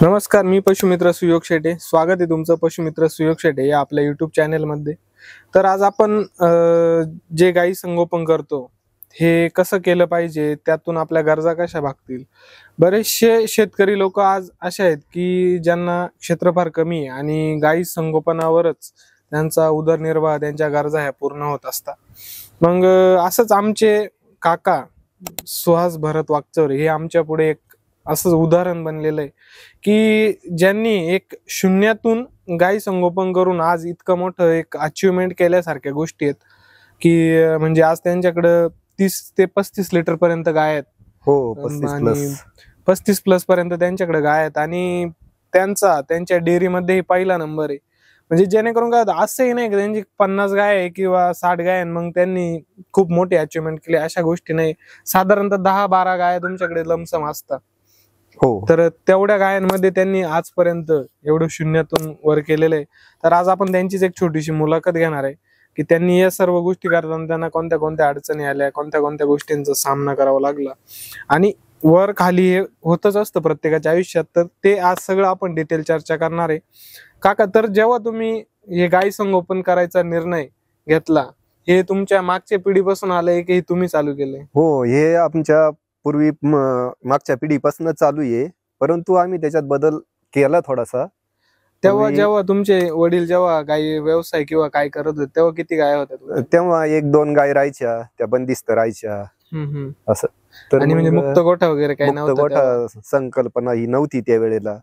नमस्कार, मी पशुमित्र सुयोग शेटे. स्वागत आहे तुमचं पशुमित्र सुयोग शेटे या आपल्या युट्यूब चॅनेलमध्ये. तर आज आपण जे गाई संगोपन करतो हे कसं केलं पाहिजे, त्यातून आपल्या गरजा कशा भागतील. बरेचसे शेतकरी लोक आज असे आहेत की ज्यांना क्षेत्रफळ कमी आहे आणि गाई संगोपनावरच त्यांचा उदरनिर्वाह, त्यांच्या गरजा ह्या पूर्ण होत असतात. मग असंच आमचे काका सुहास भरत वागचौरे हे आमच्या पुढे एक असं उदाहरण बनलेलं आहे की ज्यांनी एक शून्यातून गाई संगोपन करून आज इतकं मोठं एक अचिव्हमेंट केल्यासारख्या गोष्टी आहेत की म्हणजे आज त्यांच्याकडं 30 ते 35 लिटर पर्यंत गाय आहेत. हो, आणि 35+ पर्यंत त्यांच्याकडे गाय आहेत आणि त्यांच्या डेअरीमध्ये पहिला नंबर आहे. म्हणजे जेणेकरून काय होतं, असंही नाही की त्यांची 50 गाय आहे किंवा 60 गाय आहे मग त्यांनी खूप मोठी अचिव्हमेंट केली, अशा गोष्टी नाही. साधारणतः 10-12 गाय तुमच्याकडे लमसम असतात. हो. तर तेवढ्या गायांमध्ये त्यांनी आजपर्यंत एवढं शून्यातून वर केलेलं आहे. तर आज आपण त्यांचीच एक छोटीशी मुलाखत घेणार आहे की त्यांनी या सर्व गोष्टी करताना त्यांना कोणत्या कोणत्या अडचणी आल्या, कोणत्या कोणत्या गोष्टींचा सामना करावा लागला आणि वर खाली हे होतच असतं प्रत्येकाच्या आयुष्यात. तर ते आज सगळं आपण डिटेल चर्चा करणार आहे. काका, तर जेव्हा तुम्ही हे गाई संगोपन करायचा निर्णय घेतला, हे तुमच्या मागच्या पिढीपासून आलंय की तुम्ही चालू केलंय? हो, हे आमच्या पूर्वी मागच्या पिढीपासून चालू आहे, परंतु आम्ही त्याच्यात बदल केला थोडासा. तेव्हा जेव्हा तुमचे वडील जेव्हा गाई व्यवसाय किंवा काय करत होते तेव्हा किती गाय होत्या? तेव्हा 1-2 गाय राहायच्या, त्या बंदिस्त राहायच्या असं. तर आणि म्हणजे मुक्त गोठा वगैरे काही मुक्त गोठा संकल्पना ही नव्हती त्यावेळेला.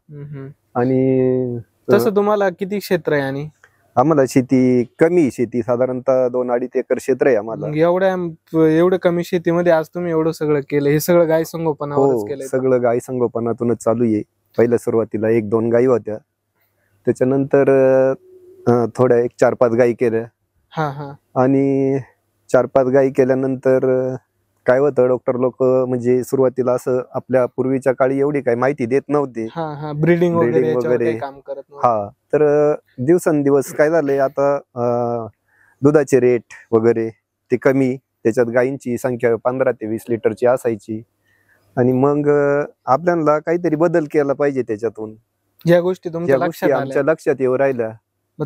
आणि तसं तुम्हाला किती क्षेत्र आहे? आणि आम्हाला शेती कमी, शेती साधारणतः 2-2.5 एकर क्षेत्र आहे आम्हाला. एवढं कमी शेतीमध्ये आज तुम्ही एवढं सगळं केलं, हे सगळं गाय संगोपनावरच केलंय? सगळं गाय संगोपनातूनच चालू आहे. पहिल्या सुरुवातीला 1-2 गायी होत्या, त्याच्यानंतर थोड्या 4-5 गायी केल्या. आणि 4-5 गायी केल्यानंतर काय होतं, डॉक्टर लोक म्हणजे सुरुवातीला असं आपल्या पूर्वीच्या काळी एवढी काही माहिती देत नव्हती, ब्रीडिंग वगैरे काम करत नव्हते. तर दिवसेंदिवस काय झालंय, आता दुधाचे रेट वगैरे ते कमी, त्याच्यात गायींची संख्या 15 ते 20 लिटरची असायची. आणि मग आपल्याला काहीतरी बदल केला पाहिजे त्याच्यातून. या गोष्टी तुमच्या आमच्या लक्षात येऊ राहिल्या.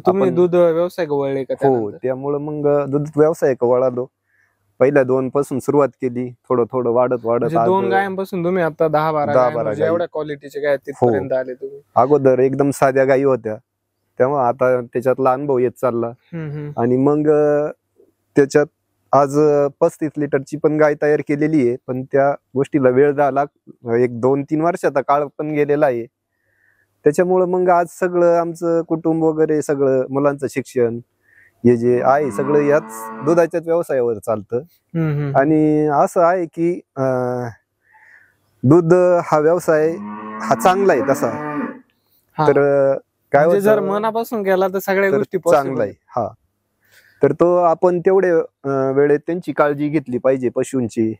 तुम्ही दूध व्यवसाय वळले का? हो, त्यामुळे मग दूध व्यवसाय वळालो. पहिल्या 2 पासून सुरुवात केली, थोडं थोडं वाढत 2 गायांपासून तुम्ही आता 10-12 एवढ्या क्वालिटीचे गाय तिथपर्यंत आले तुम्ही. अगोदर एकदम साध्या गायी होत्या, तेव्हा आता त्याच्यातला अनुभव येत चालला. आणि मग त्याच्यात आज 35 लिटरची पण गाय तयार केलेली आहे. पण त्या गोष्टीला वेळ झाला, 1-2-3 वर्षाचा काळ पण गेलेला आहे. त्याच्यामुळं मग आज सगळं आमचं कुटुंब वगैरे, सगळं मुलांचं शिक्षण हे जे आहे सगळं याच दुधाच्याच व्यवसायावर चालतं. आणि असं आहे की दूध हा व्यवसाय हा चांगला आहे तसा. तर काय होतं, जर मनापासून केला तर सगळ्या गोष्टी चांगला आहे. हा, तर तो आपण तेवढे वेळेत त्यांची काळजी घेतली पाहिजे पशूंची.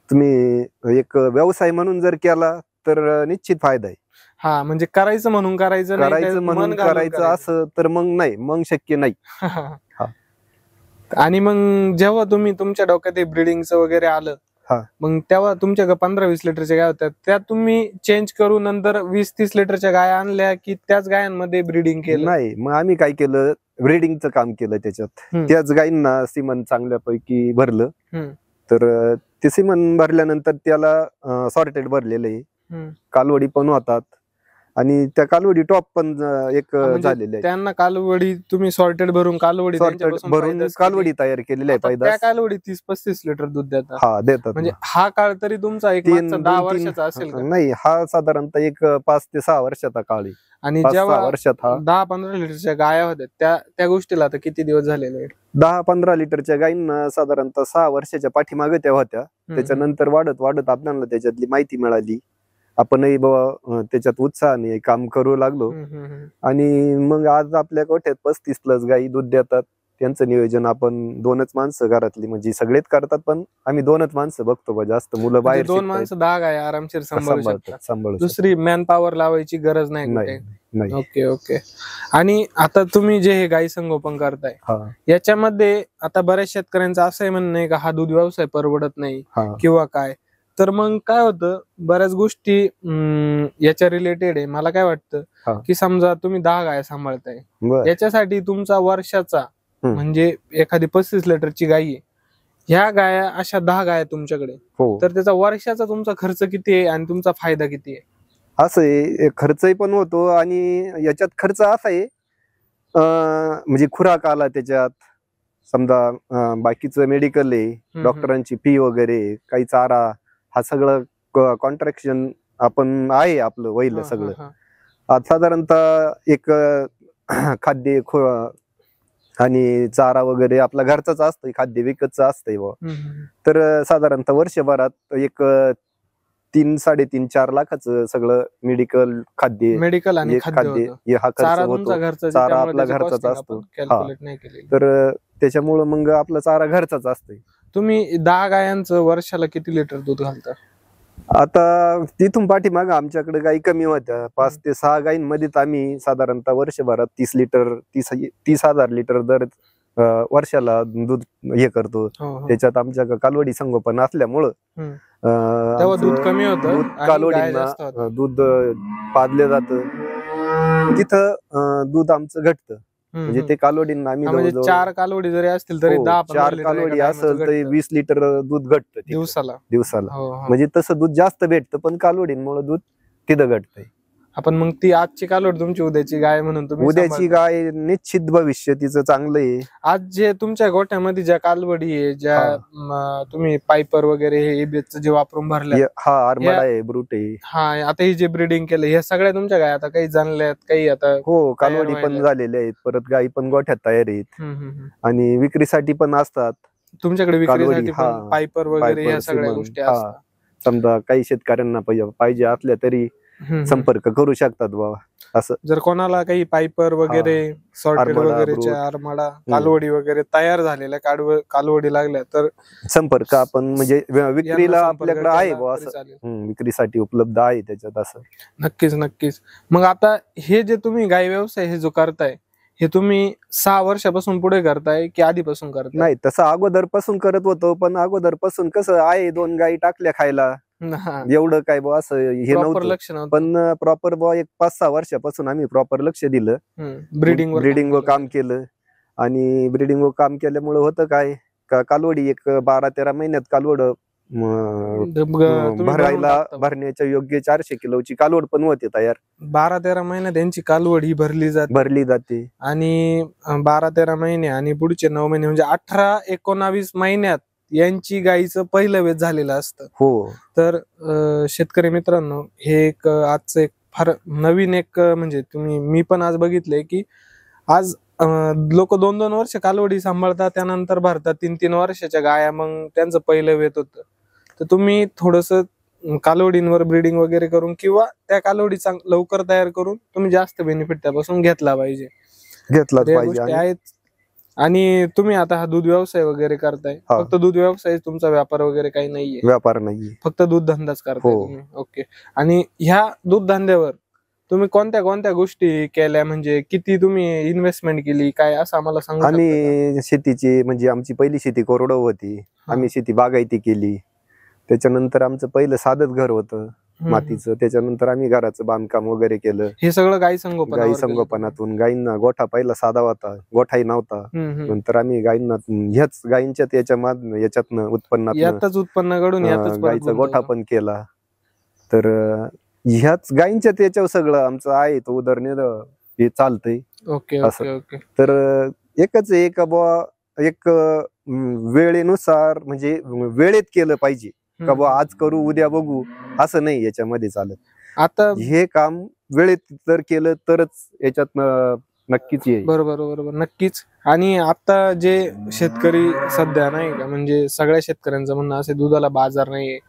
तुम्ही एक व्यवसाय म्हणून जर केला तर निश्चित फायदा आहे. म्हणजे करायचं म्हणून करायचं असं तर मग नाही, मग शक्य नाही. आणि मग जेव्हा तुम्ही तुमच्या डोक्यात ब्रीडिंगचं वगैरे आलं, मग तेव्हा तुमच्या 15-20 लिटरच्या गाय होत्या, त्या तुम्ही चेंज करून नंतर 20-30 लिटरच्या गाय आणल्या की त्याच गायांमध्ये ब्रीडिंग केलं? नाही, मग आम्ही काय केलं, ब्रीडिंगचं काम केलं त्याच्यात. त्याच गायींना सिमन चांगल्यापैकी भरलं. तर ते सिमन भरल्यानंतर त्याला सॉर्टेड भरलेलं आहे. कालवडी पण होतात आणि त्या कालवडी टॉप पण एक झालेले आहे. त्यांना कालवडी तुम्ही सॉर्टेड भरून कालवडी कालवडी तयार केलेली आहे. त्या कालवडी 30-35 लिटर दूध देतात. म्हणजे हा काळ तरी तुमचा 10 वर्षाचा असेल? नाही, हा साधारणतः एक 5 ते 6 वर्षाचा काळ आहे. आणि जेव्हा 10-15 लिटरच्या गाया होत्या त्या गोष्टीला आता किती दिवस झालेले? 10-15 लिटरच्या गायींना साधारणतः 6 वर्षाच्या पाठीमागे त्या होत्या. त्याच्यानंतर वाढत वाढत आपल्याला त्याच्यातली माहिती मिळाली, आपणही बाबा त्याच्यात उत्साहाने काम करू लागलो. आणि मग आज आपल्या गोठ्यात 35+ गायी दूध देतात. त्यांचं नियोजन आपण 2च माणसं घरातली, म्हणजे सगळेच करतात, पण आम्ही 2च माणसं बघतो. जास्त मुलं बाहेर 2 माणसं 10 गाय आरामशीर सांभाळू. दुसरी मॅन पॉवर लावायची गरज नाही. ओके. आणि आता तुम्ही जे हे गाई संगोपन करताय, याच्यामध्ये आता बऱ्याच शेतकऱ्यांचं असं म्हणणं आहे का हा दूध व्यवसाय परवडत नाही किंवा काय, तर मग काय होतं, बऱ्याच गोष्टी याच्या रिलेटेड आहे. मला काय हा. वाटतं की समजा तुम्ही 10 गाय सांभाळताय, बर याच्यासाठी तुमचा वर्षाचा म्हणजे एखादी 35 लिटरची गाय आहे, ह्या गाया अशा 10 गाया तुमच्याकडे, हो. तर त्याचा वर्षाचा तुमचा खर्च किती आहे आणि तुमचा फायदा किती आहे? असं आहे, खर्चही पण होतो आणि याच्यात खर्च असा आहे, म्हणजे खुराक आला त्याच्यात, समजा बाकीचं मेडिकल आहे, डॉक्टरांची फी वगैरे, काही चारा, हा सगळं कॉन्ट्रॅक्शन आपण आहे आपलं वैल सगळं. आज साधारणतः एक खाद्य आणि चारा वगैरे आपला घरचाच असतंय, खाद्य विकतचं असतंय बुवा. तर साधारणतः वर्षभरात एक 3-4.5 लाखाचं सगळं मेडिकल, मेडिकल आणि खाद्य हा खर्च चारा होतो. तुमचा घरचा, चारा आपला त्याची घरचाच costing असतो. आपण calculate नाही केलेली. तर त्याच्यामुळं मग आपला चारा घरचाच असतोय. तुम्ही 10 गायांचं वर्षाला किती लिटर दूध घालता? आता तिथून पाठीमाग आमच्याकडे गायी कमी होत्या, 5 ते 6 गायींमध्येच आम्ही साधारणतः वर्षभरात 30,000 लिटर दर वर्षाला दूध हे करतो. त्याच्यात आमच्या कालवडी संगोपन असल्यामुळं तेव्हा दूध कमी होतं, कालवडींना दूध पाजलं जातं, तिथं दूध आमचं घटतं. म्हणजे ते कालवडींना आम्ही म्हणजे 4 कालवडी जरी असतील तरी 10-15 लिटर कालवडी असेल तर 20 लिटर दूध घटतं दिवसाला. म्हणजे तसं दूध जास्त भेटतं, पण कालवडींमुळे दूध तिथं घटतंय. आपण मग ती आजची कालवड तुमची उद्याची गाय म्हणून तुम्ही उद्याची गाय निश्चित भविष्य तिचं चांगलं आहे. आज जे तुमच्या गोठ्यामध्ये ज्या कालवडी आहे, ज्या तुम्ही पायपर वगैरे हे एबीएच जे वापरून भरल्या, हा आरमाडा आहे, ब्रूट आहे, हा आता ही जे ब्रीडिंग केलं, हे सगळ्या तुमच्या गाय आता काही जाणल्यात, काही आता हो कालवडी पण झालेल्या आहेत, परत गायी पण गोठ्यात तयार आहेत आणि विक्रीसाठी पण असतात. तुमच्याकडे विक्रीसाठी पण पायपर वगैरे ह्या सगळ्या गोष्टी असतात. समजा काही शेतकऱ्यांना पाहिजे असल्या तरी संपर्क करू शकतात बाबा. असं जर कोणाला काही पायपर वगैरे, सॉर्टेड वगैरे, आरमाडा कालवडी वगैरे तयार झालेल्या कालवडी लागल्या तर संपर्क आपण म्हणजे विक्रीला आपल्याकडे आहे बुवा, असं विक्रीसाठी उपलब्ध आहे त्याच्यात. असं नक्कीच. मग आता हे जे तुम्ही गाय व्यवसाय हे जो करताय, हे तुम्ही 6 वर्षापासून पुढे करताय की आधीपासून करताय? नाही, तसं अगोदर पासून करत होतो, पण अगोदर पासून कसं आहे, 2 गायी टाकल्या खायला, एवढं काय बुवा असं हे नव्हतं. पण प्रॉपर बुवा एक 5-6 वर्षापासून आम्ही प्रॉपर लक्ष दिलं, ब्रीडिंग वर काम केलं. आणि ब्रीडिंग वर काम केल्यामुळे होतं काय, कालवडी एक 12-13 महिन्यात कालवड भरण्याच्या योग्य 400 किलोची कालवड पण होते तयार. 12-13 महिन्यात त्यांची कालवड ही भरली जाते आणि 12-13 महिने आणि पुढचे 9 महिने म्हणजे 18-19 महिन्यात यांची गायीचं पहिलं वेच झालेलं असतं. हो. तर शेतकरी मित्रांनो, हे एक आजचं एक फार नवीन एक म्हणजे मी पण आज बघितलंय की आज लोक 2-2 वर्ष कालवडी सांभाळतात, त्यानंतर भरतात 3-3 वर्षाच्या गाया, मग त्यांचं पहिलं वेत होतं. तर तुम्ही थोडस कालवडींवर ब्रीडिंग वगैरे करून किंवा त्या कालवडी लवकर तयार करून तुम्ही जास्त बेनिफिट त्यापासून घेतला पाहिजे. आहेत. आणि तुम्ही आता हा दूध व्यवसाय वगैरे करताय, फक्त दूध व्यवसाय तुमचा व्यापार वगैरे काही नाहीये? व्यापार नाहीये, फक्त दूध धंदाच करताय तुम्ही. ओके. आणि ह्या दूध धंद्यावर तुम्ही कोणत्या कोणत्या गोष्टी केल्या, म्हणजे किती तुम्ही इन्व्हेस्टमेंट केली, काय असं आम्हाला सांगा. आम्ही शेतीची म्हणजे आमची पहिली शेती कोरडवाहू होती, आम्ही शेती बागायती केली. त्याच्यानंतर आमचं पहिलं साधंच घर होतं मातीचं, त्याच्यानंतर आम्ही घराचं बांधकाम वगैरे केलं. हे सगळं गाई संगोपनातून. गायींना गोठा पहिला साधा होता, गोठाही नव्हता. नंतर आम्ही गायींना ह्याच गायींच्या याच्यातनं उत्पन्नाकडून गायीचा गोठा पण केला. तर ह्याच गायींच्या त्याच्यावर सगळं आमचं आहे तो उदरनिर्वाह हे चालतंय. ओके. तर एकच आहे का बुवा, एक वेळेनुसार म्हणजे वेळेत केलं पाहिजे का बुवा, आज करू उद्या बघू असं नाही याच्यामध्ये चालत. आता हे काम वेळेत जर केलं तरच याच्यात नक्कीच येईल. बरोबर नक्कीच. आणि आता जे शेतकरी सध्या नाही का, म्हणजे सगळ्या शेतकऱ्यांचं म्हणणं असे, दुधाला बाजार नाहीये,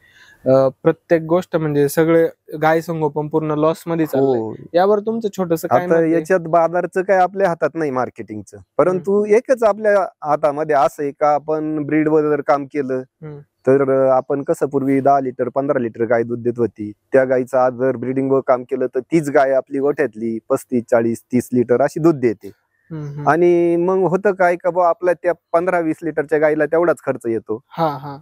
प्रत्येक गोष्ट म्हणजे सगळे गाय संगोपन पूर्ण लॉस मध्ये चाललंय. यावर तुमचं छोटस काय? आता याच्यात बाजारचं काय आपल्या हातात नाही मार्केटिंगचं, परंतु एकच आपल्या हातामध्ये असं आहे का आपण ब्रीड वर काम केलं तर आपण कसं पूर्वी 10 लिटर 15 लिटर गाय दूध देत होती, त्या गायचं आज जर ब्रीडिंग वर काम केलं तर तीच गाय आपली गोठ्यातली 35 40 30 लिटर अशी दूध देते. आणि मग होतं काय का बा आपला त्या 15-20 लिटरच्या गाईला तेवढाच खर्च येतो,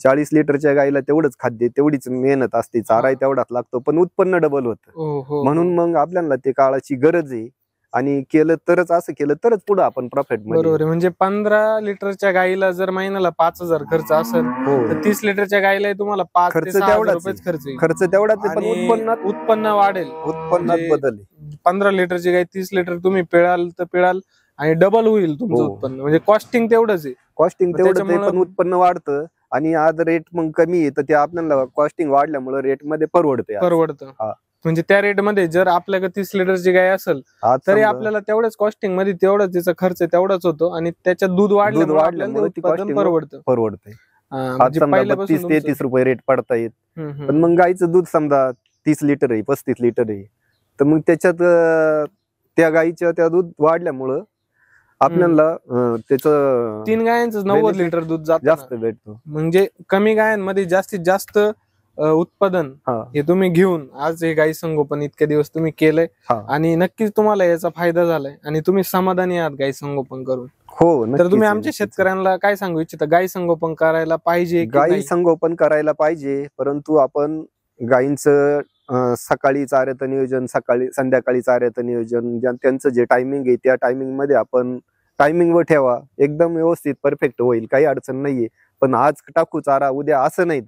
40 लिटरच्या गाईला तेवढंच खाद्य, तेवढीच मेहनत असते, चाराही तेवढाच लागतो, पण उत्पन्न डबल होतं. म्हणून मग आपल्याला ते काळाची गरज आहे आणि केलं तरच, असं केलं तरच पुढे आपण प्रॉफिट. बरोबर. म्हणजे 15 लिटरच्या गाईला जर महिन्याला 5,000 खर्च असेल तर 30 लिटरच्या गाईला तुम्हाला 5 ते 6,000 रुपये खर्च तेवढाच, पण उत्पन्न वाढेल, उत्पन्नात बदल. 15 लिटरची गाय 30 लिटर तुम्ही पिळाल तर पिळाल आणि डबल होईल तुमचं उत्पन्न. म्हणजे कॉस्टिंग तेवढंच आहे, कॉस्टिंग तेवढंच आहे, पण उत्पन्न वाढतं. आणि आज रेट मग कमी आहे तर ते आपल्याला कॉस्टिंग वाढल्यामुळे रेट मध्ये परवडतं. म्हणजे त्या रेट मध्ये जर आपल्याकडे 30 लिटरची गाय असेल तरी आपल्याला तेवढ्याच कॉस्टिंग मध्ये तेवढाच त्याचा खर्च तेवढाच होतो आणि त्याच्यात दूध वाढल्यामुळे परवडते. 32-33 रुपये रेट पडता येत. पण मग गाईचं दूध समजा 30 लिटर आहे, 35 लिटर आहे, तर मग त्याच्यात त्या गाईच्या त्या दूध वाढल्यामुळं आपल्याला त्याचं 3 गायांचं 90 लिटर दूध जास्त भेटतो. म्हणजे कमी गायांमध्ये जास्तीत जास्त उत्पादन हे तुम्ही घेऊन आज हे गाई संगोपन इतके दिवस तुम्ही केलंय आणि नक्कीच तुम्हाला याचा फायदा झालाय आणि तुम्ही समाधानी आहात गाई संगोपन करून. हो. तर तुम्ही आमच्या शेतकऱ्यांना काय सांगू इच्छिता? गाई संगोपन करायला पाहिजे? गाई संगोपन करायला पाहिजे, परंतु आपण गायींचं सकाळी चाऱ्याचं नियोजन, संध्याकाळी चाऱ्याचं नियोजन, त्यांचं जे टायमिंग आहे त्या टायमिंग मध्ये आपण टायमिंग वर ठेवा, एकदम व्यवस्थित परफेक्ट होईल, काही अडचण नाहीये. पण आज टाकू चारा, उद्या असं नाही,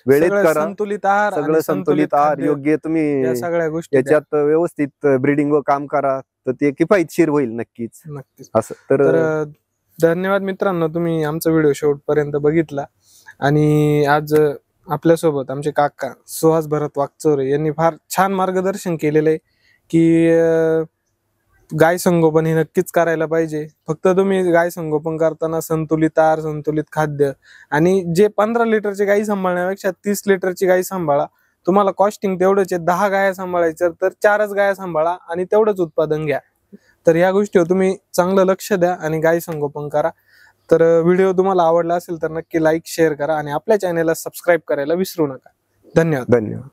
वेळेत करा. संतुलित आहार, सगळं संतुलित आहार योग्य तुम्ही सगळ्या गोष्टी याच्यात व्यवस्थित ब्रीडिंग व काम करा तर ते किफायतशीर होईल. नक्कीच असं. तर धन्यवाद मित्रांनो, तुम्ही आमचा व्हिडिओ शेवटपर्यंत बघितला. आणि आज आपल्यासोबत आमचे काका सुहास भरत वागचौरे यांनी फार छान मार्गदर्शन केलेलं आहे की गाय संगोपन हे नक्कीच करायला पाहिजे. फक्त तुम्ही गाय संगोपन करताना संतुलित आहार, संतुलित खाद्य आणि जे 15 लिटरची गाय सांभाळण्यापेक्षा 30 लिटरची गाय सांभाळा. तुम्हाला कॉस्टिंग तेवढंच आहे. 10 गाया सांभाळायचं तर 4च गाया सांभाळा आणि तेवढंच उत्पादन घ्या. तर या गोष्टीवर तुम्ही चांगलं लक्ष द्या आणि गाय संगोपन करा. तर व्हिडिओ तुम्हाला आवडला असेल तर नक्की लाईक, शेअर करा आणि आपल्या चॅनेलला सबस्क्राईब करायला विसरू नका. धन्यवाद.